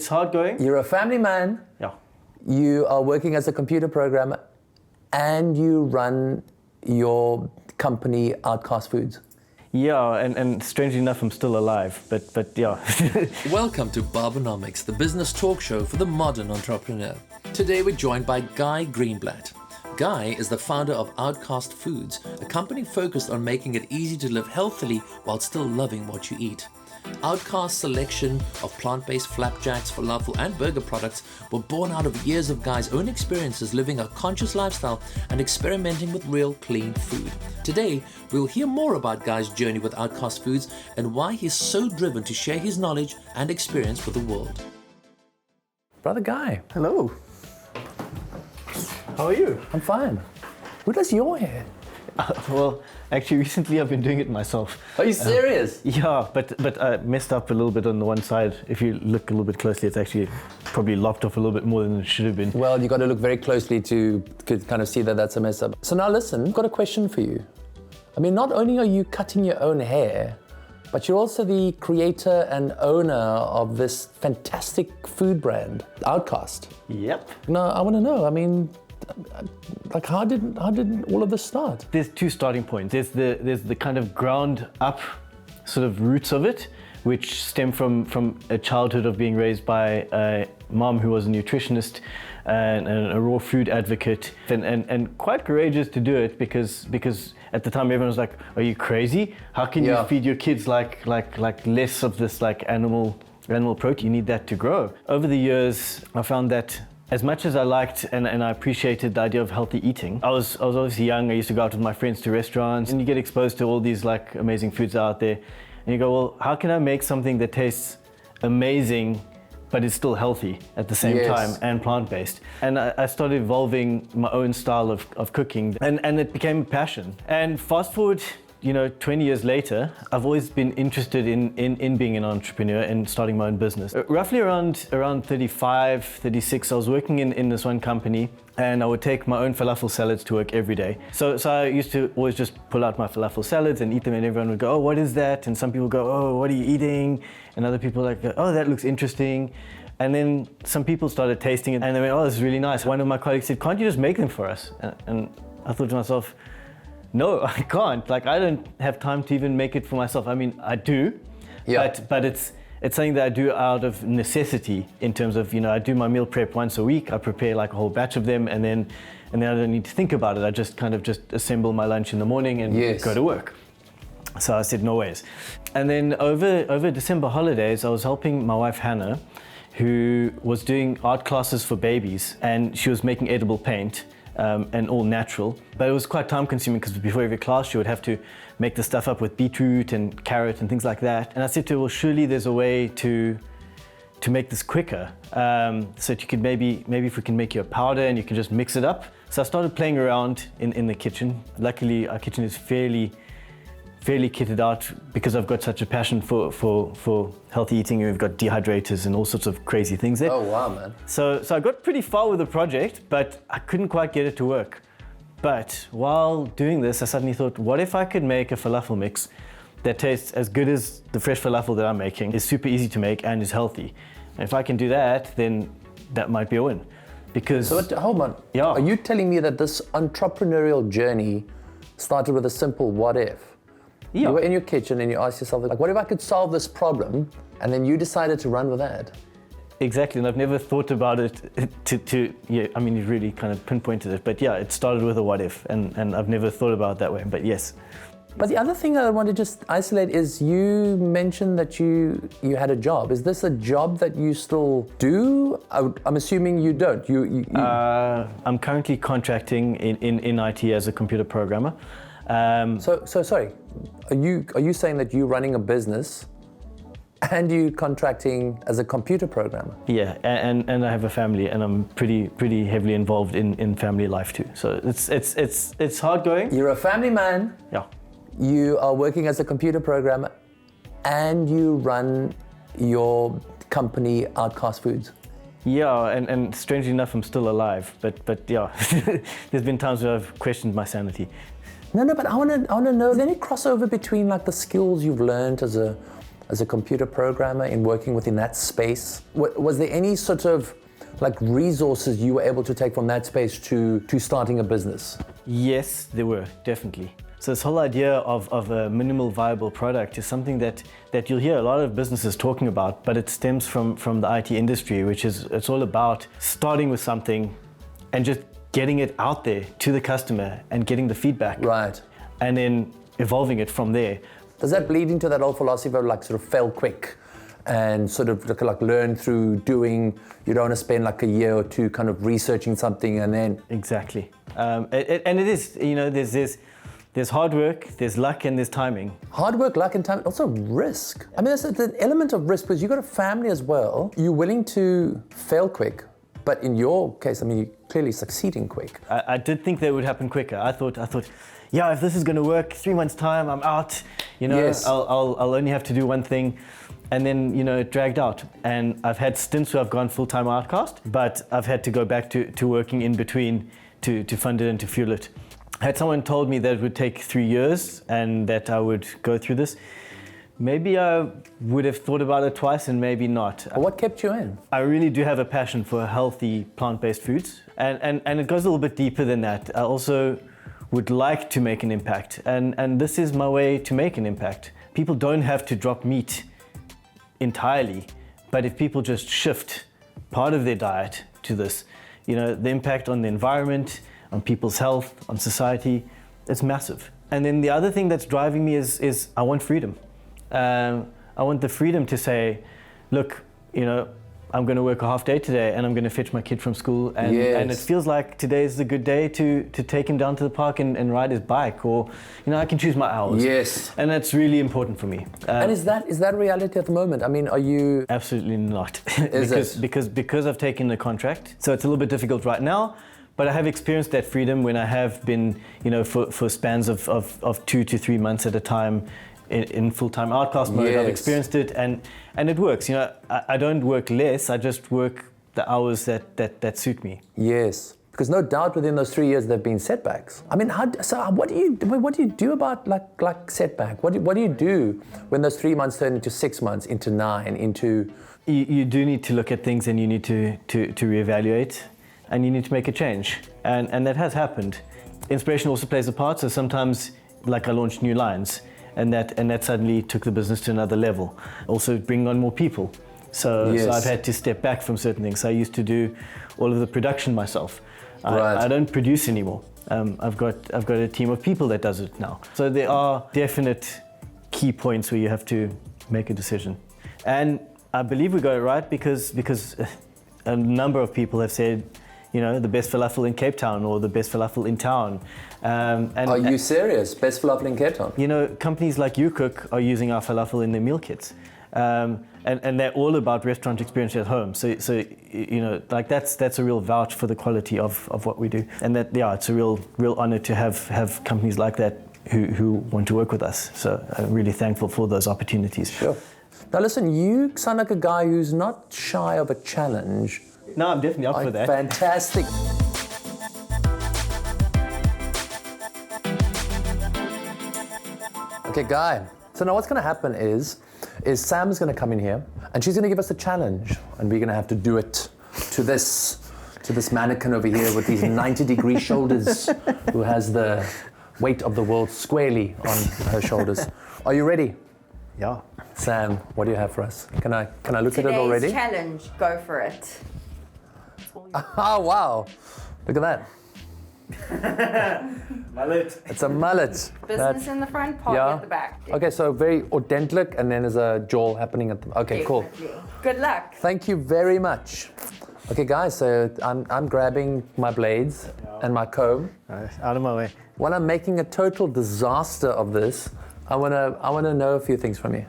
it's hard going. You're a family man. Yeah. You are working as a computer programmer, and you run your company, Outcast Foods. Yeah, and strangely enough, I'm still alive, but yeah. Welcome to Barbernomics, the business talk show for the modern entrepreneur. Today we're joined by Guy Greenblat. Guy is the founder of Outcast Foods, a company focused on making it easy to live healthily while still loving what you eat. Outcast's selection of plant-based flapjacks, falafel and burger products were born out of years of Guy's own experiences living a conscious lifestyle and experimenting with real clean food. Today, we'll hear more about Guy's journey with Outcast Foods and why he's so driven to share his knowledge and experience with the world. Brother Guy. Hello. How are you? I'm fine. Who does your hair? Well, actually, recently I've been doing it myself. Are you serious? Yeah, but I messed up a little bit on the one side. If you look a little bit closely, it's actually probably lopped off a little bit more than it should have been. Well, you got to look very closely to kind of see that that's a mess up. So now listen, I've got a question for you. I mean, not only are you cutting your own hair, but you're also the creator and owner of this fantastic food brand, Outcast. Yep. Now, I want to know, I mean, like how did all of this start? There's two starting points. There's the kind of ground up sort of roots of it, which stem from a childhood of being raised by a mom who was a nutritionist and a raw food advocate, and quite courageous to do it because at the time everyone was like, "Are you crazy? How can you feed your kids like less of this like animal protein? You need that to grow." Over the years, I found that as much as I liked and I appreciated the idea of healthy eating, I was obviously young. I used to go out with my friends to restaurants, and you get exposed to all these like amazing foods out there, and you go, well, how can I make something that tastes amazing but is still healthy at the same time and plant-based? And I started evolving my own style of cooking, and it became a passion. And fast forward, 20 years later, I've always been interested in being an entrepreneur and starting my own business. Roughly around 35, 36, I was working in this one company, and I would take my own falafel salads to work every day. So I used to always just pull out my falafel salads and eat them, and everyone would go, "Oh, what is that?" And some people go, "Oh, what are you eating?" And other people like, "Oh, that looks interesting." And then some people started tasting it, and they went, "Oh, this is really nice." One of my colleagues said, "Can't you just make them for us?" And I thought to myself, no, I can't. Like, I don't have time to even make it for myself. I mean, I do, but it's something that I do out of necessity in terms of, I do my meal prep once a week. I prepare like a whole batch of them, and then I don't need to think about it. I just kind of assemble my lunch in the morning and go to work. So I said, no ways. And then over December holidays, I was helping my wife, Hannah, who was doing art classes for babies, and she was making edible paint. And all natural, but it was quite time consuming because before every class she would have to make the stuff up with beetroot and carrot and things like that. And I said to her, well, surely there's a way to make this quicker, so that you could maybe if we can make you a powder and you can just mix it up. So I started playing around in the kitchen. Luckily our kitchen is fairly kitted out because I've got such a passion for healthy eating. We've got dehydrators and all sorts of crazy things there. Oh wow, man. So I got pretty far with the project, but I couldn't quite get it to work. But while doing this, I suddenly thought, what if I could make a falafel mix that tastes as good as the fresh falafel that I'm making, is super easy to make and is healthy. And if I can do that, then that might be a win. Because hold on. Yeah. Are you telling me that this entrepreneurial journey started with a simple what if? Yeah. You were in your kitchen and you asked yourself, like, what if I could solve this problem? And then you decided to run with that. Exactly, and I've never thought about it I mean, you've really kind of pinpointed it, but yeah, it started with a what if, and I've never thought about it that way, but yes. But the other thing that I want to just isolate is you mentioned that you had a job. Is this a job that you still do? I'm assuming you don't. I'm currently contracting in IT as a computer programmer. So sorry, are you saying that you're running a business and you contracting as a computer programmer? Yeah, and I have a family, and I'm pretty heavily involved in family life too. So it's hard going. You're a family man. Yeah. You are working as a computer programmer, and you run your company Outcast Foods. Yeah, and strangely enough, I'm still alive. But yeah, there's been times where I've questioned my sanity. No, but I want to know, is there any crossover between like the skills you've learned as a as a computer programmer in working within that space? Was there any sort of like resources you were able to take from that space to starting a business? Yes, there were, definitely. So this whole idea of a minimal viable product is something that you'll hear a lot of businesses talking about, but it stems from the IT industry, which is, it's all about starting with something and just getting it out there to the customer and getting the feedback. Right. And then evolving it from there. Does that bleed into that old philosophy of like sort of fail quick and sort of like learn through doing? You don't want to spend like a year or two kind of researching something and then... Exactly. And it is, you know, there's hard work, there's luck, and there's timing. Hard work, luck, and time, also risk. I mean, there's an element of risk because you've got a family as well. You're willing to fail quick, but in your case, I mean, you're clearly succeeding quick. I did think that would happen quicker. I thought, yeah, if this is going to work, 3 months' time, I'm out. You know, yes. I'll only have to do one thing. And then, you know, it dragged out. And I've had stints where I've gone full-time Outcast, but I've had to go back to working in between to fund it and to fuel it. Had someone told me that it would take 3 years and that I would go through this, maybe I would have thought about it twice and maybe not. But what kept you in? I really do have a passion for healthy plant-based foods. And it goes a little bit deeper than that. I also would like to make an impact. And this is my way to make an impact. People don't have to drop meat entirely, but if people just shift part of their diet to this, you know, the impact on the environment, on people's health, on society, it's massive. And then the other thing that's driving me is I want freedom. I want the freedom to say, look, you know, I'm going to work a half day today and I'm going to fetch my kid from school and, yes. and it feels like today is a good day to take him down to the park and ride his bike, or, you know, I can choose my hours. Yes. And that's really important for me. And is that reality at the moment? I mean, are you... Absolutely not. Is because I've taken the contract, so it's a little bit difficult right now. But I have experienced that freedom when I have been, you know, for spans of 2 to 3 months at a time in full-time Outcast mode. Yes. I've experienced it and it works. You know, I don't work less, I just work the hours that suit me. Yes, because no doubt within those 3 years there have been setbacks. I mean, what do you do about like setback? What do you do when those 3 months turn into 6 months, into 9, into... You do need to look at things and you need to reevaluate. And you need to make a change, and that has happened. Inspiration also plays a part, so sometimes, like I launched new lines, and that suddenly took the business to another level. Also bringing on more people, so I've had to step back from certain things. So I used to do all of the production myself. Right. I don't produce anymore. I've got a team of people that does it now. So there are definite key points where you have to make a decision, and I believe we got it right because a number of people have said, you know, the best falafel in Cape Town or the best falafel in town. Are you serious? Best falafel in Cape Town? You know, companies like You Cook are using our falafel in their meal kits. And they're all about restaurant experience at home. So you know, like that's a real vouch for the quality of what we do. And that, yeah, it's a real honor to have companies like that who want to work with us. So I'm really thankful for those opportunities. Sure. Now listen, you sound like a guy who's not shy of a challenge. No, I'm definitely up for that. Fantastic. Okay, Guy. So now what's going to happen is Sam's going to come in here and she's going to give us a challenge, and we're going to have to do it to this mannequin over here with these 90-degree shoulders, who has the weight of the world squarely on her shoulders. Are you ready? Yeah. Sam, what do you have for us? Can I look at it already? Today's challenge, go for it. Oh, wow. Look at that. Mullet. It's a mullet. Business in the front, party at the back. Okay, so very authentic, and then there's a jaw happening at the... Okay, Definitely. Cool. Good luck. Thank you very much. Okay, guys, so I'm grabbing my blades and my comb. Out of my way. When I'm making a total disaster of this, I wanna know a few things from you.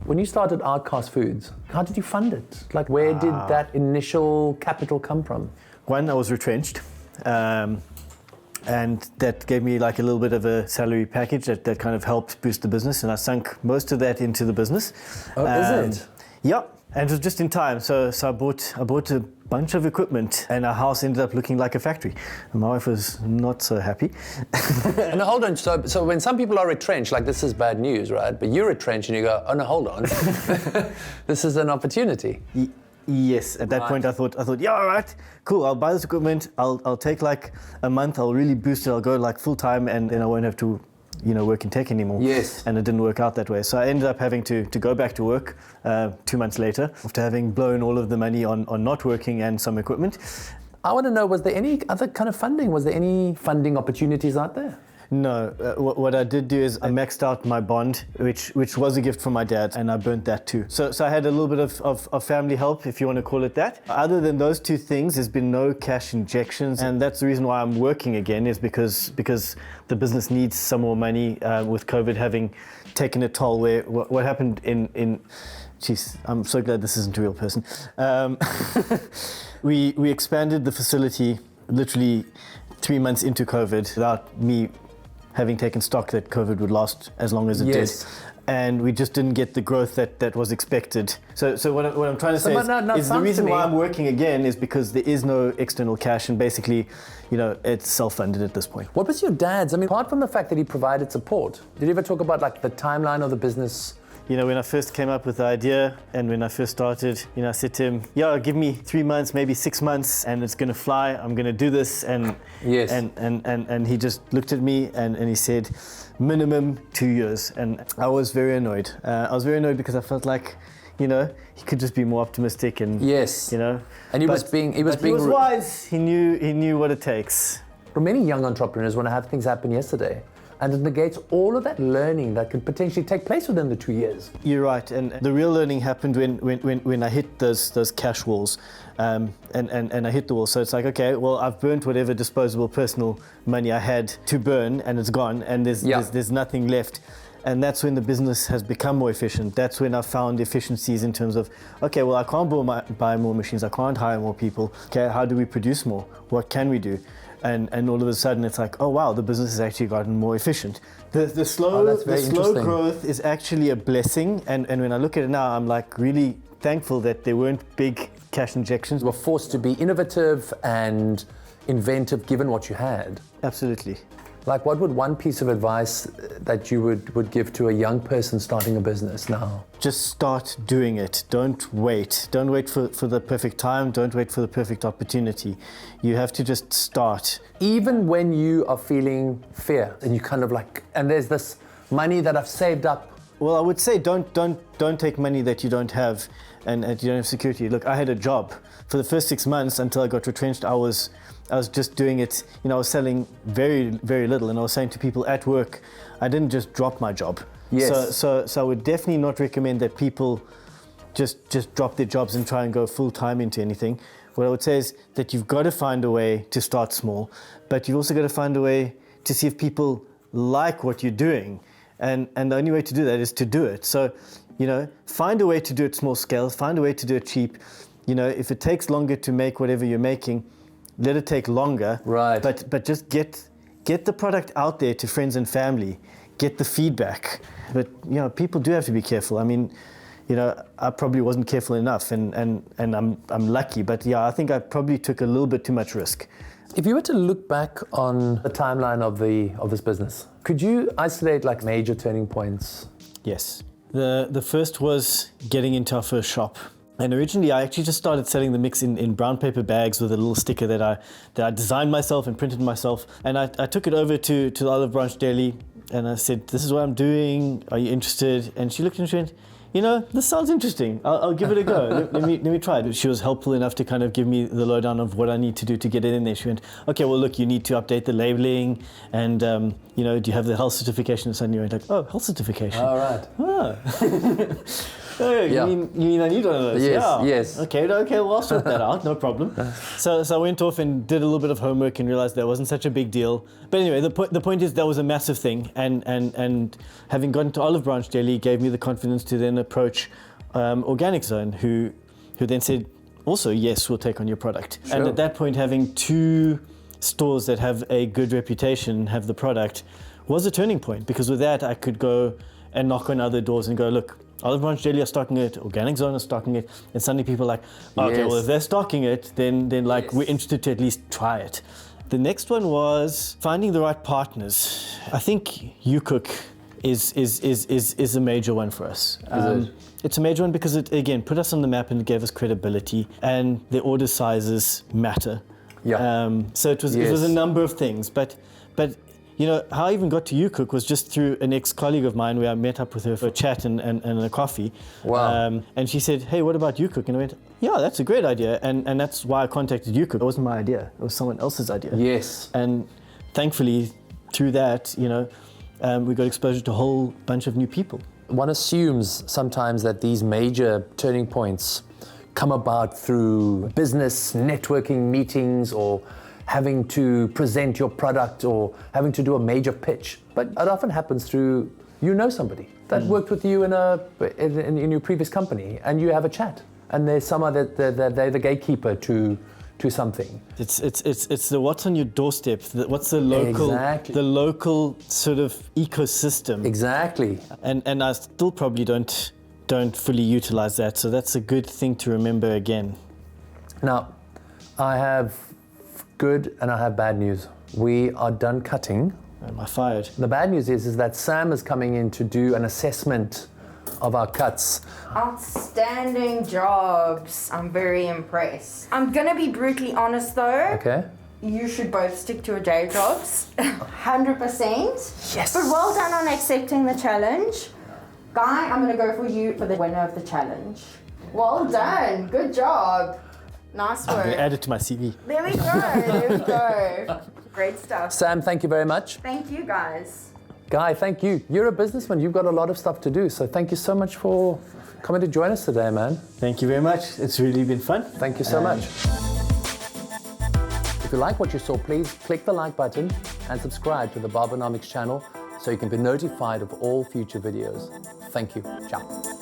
When you started Outcast Foods, how did you fund it? Like, where did that initial capital come from? One, I was retrenched, and that gave me like a little bit of a salary package that kind of helped boost the business, and I sunk most of that into the business. Oh, is it? Yeah, And it was just in time. So I bought a bunch of equipment, and our house ended up looking like a factory. And my wife was not so happy. And hold on, so when some people are retrenched, like this is bad news, right? But you're retrenched and you go, oh no, hold on. This is an opportunity. Yes, at that point I thought, yeah, all right, cool, I'll buy this equipment, I'll take like a month, I'll really boost it, I'll go like full time, and then I won't have to, work in tech anymore. Yes. And it didn't work out that way. So I ended up having to go back to work 2 months later, after having blown all of the money on not working and some equipment. I want to know, was there any other kind of funding? Was there any funding opportunities out there? No, what I did do is I maxed out my bond, which was a gift from my dad, and I burnt that too. So I had a little bit of family help, if you want to call it that. Other than those two things, there's been no cash injections, and that's the reason why I'm working again, is because the business needs some more money, with COVID having taken a toll. Where what happened in Jeez, I'm so glad this isn't a real person. We expanded the facility literally 3 months into COVID without me having taken stock that COVID would last as long as it did. And we just didn't get the growth that was expected. So what I'm trying to say is the reason why I'm working again is because there is no external cash, and basically, it's self-funded at this point. What was your dad's? I mean, apart from the fact that he provided support, did he ever talk about like the timeline of the business? When I first came up with the idea and when I first started, I said to him, yeah, give me 3 months, maybe 6 months, and it's gonna fly, I'm gonna do this. And yes. And he just looked at me and he said, minimum 2 years. And I was very annoyed. I was very annoyed because I felt like, he could just be more optimistic and, yes. And he was wise. He knew what it takes. Many young entrepreneurs want to have things happen yesterday. And it negates all of that learning that could potentially take place within the 2 years. You're right, and the real learning happened when I hit those cash walls, and I hit the wall. So it's like, okay, well, I've burnt whatever disposable personal money I had to burn, and it's gone, and there's nothing left. And that's when the business has become more efficient. That's when I found efficiencies in terms of, okay, well, I can't buy more machines, I can't hire more people. Okay, how do we produce more? What can we do? And all of a sudden it's like, oh wow, the business has actually gotten more efficient. The slow growth is actually a blessing, and when I look at it now, I'm like really thankful that there weren't big cash injections. You were forced to be innovative and inventive given what you had. Absolutely. Like, what would one piece of advice that you would give to a young person starting a business now? Just start doing it. Don't wait. Don't wait for the perfect time. Don't wait for the perfect opportunity. You have to just start. Even when you are feeling fear and you kind of like, and there's this money that I've saved up. Well, I would say don't take money that you don't have and you don't have security. Look, I had a job. For the first 6 months until I got retrenched, I was just doing it, I was selling very, very little, and I was saying to people at work, I didn't just drop my job. Yes. So I would definitely not recommend that people just drop their jobs and try and go full time into anything. What I would say is that you've got to find a way to start small, but you've also got to find a way to see if people like what you're doing. And the only way to do that is to do it. So, find a way to do it small scale, find a way to do it cheap. If it takes longer to make whatever you're making, let it take longer. Right. But just get the product out there to friends and family. Get the feedback. But people do have to be careful. I mean, I probably wasn't careful enough, and I'm lucky. But I think I probably took a little bit too much risk. If you were to look back on the timeline of this business, could you isolate like major turning points? Yes. The first was getting into our first shop. And originally, I actually just started selling the mix in brown paper bags with a little sticker that I designed myself and printed myself. And I took it over to the Olive Branch Deli, and I said, "This is what I'm doing. Are you interested?" And she looked and she went, "This sounds interesting. I'll give it a go. let me try it." She was helpful enough to kind of give me the lowdown of what I need to do to get it in there. She went, "Okay, well, look, you need to update the labeling, and do you have the health certification?" And suddenly you went like, "Oh, health certification. All right. Ah." Oh, you mean I need one of those? Yes. Okay, well, I'll sort that out, no problem. So I went off and did a little bit of homework and realized that wasn't such a big deal. But anyway, the point is that was a massive thing, and having gone to Olive Branch Deli gave me the confidence to then approach Organic Zone, who then said, also, yes, we'll take on your product. Sure. And at that point, having 2 stores that have a good reputation, have the product, was a turning point, because with that I could go and knock on other doors and go, look, Olive Branch Deli are stocking it, Organic Zone are stocking it, and suddenly people are like, okay, Yes. well, if they're stocking it, then like we're interested to at least try it. The next one was finding the right partners. I think YouCook is a major one for us. It's a major one because it, again, put us on the map and it gave us credibility, and the order sizes matter. Yeah. So it was a number of things, but you know, how I even got to YouCook was just through an ex-colleague of mine where I met up with her for a chat and a coffee. Wow. And she said, hey, what about YouCook? And I went, yeah, that's a great idea. And that's why I contacted YouCook. It wasn't my idea. It was someone else's idea. Yes. And thankfully, through that, you know, we got exposure to a whole bunch of new people. One assumes sometimes that these major turning points come about through business networking meetings or having to present your product or having to do a major pitch. But it often happens through, you know, somebody that worked with you in your previous company, and you have a chat, and there's someone that they're the gatekeeper to something. It's the what's on your doorstep, what's the local sort of ecosystem. Exactly. And I still probably don't fully utilize that, so that's a good thing to remember again. Now, I have good and I have bad news. We are done cutting. Am I fired? The bad news is that Sam is coming in to do an assessment of our cuts. Outstanding jobs. I'm very impressed. I'm gonna be brutally honest though. Okay. You should both stick to your day jobs. 100%. Yes. But well done on accepting the challenge. Guy, I'm gonna go for you for the winner of the challenge. Well done. Good job. Nice I'm work. going to add it to my CV. There we go. There we go. Great stuff. Sam, thank you very much. Thank you guys. Guy, thank you. You're a businessman. You've got a lot of stuff to do. So thank you so much for coming to join us today, man. Thank you very much. It's really been fun. Thank you so much. If you like what you saw, please click the like button and subscribe to the Barbernomics channel so you can be notified of all future videos. Thank you. Ciao.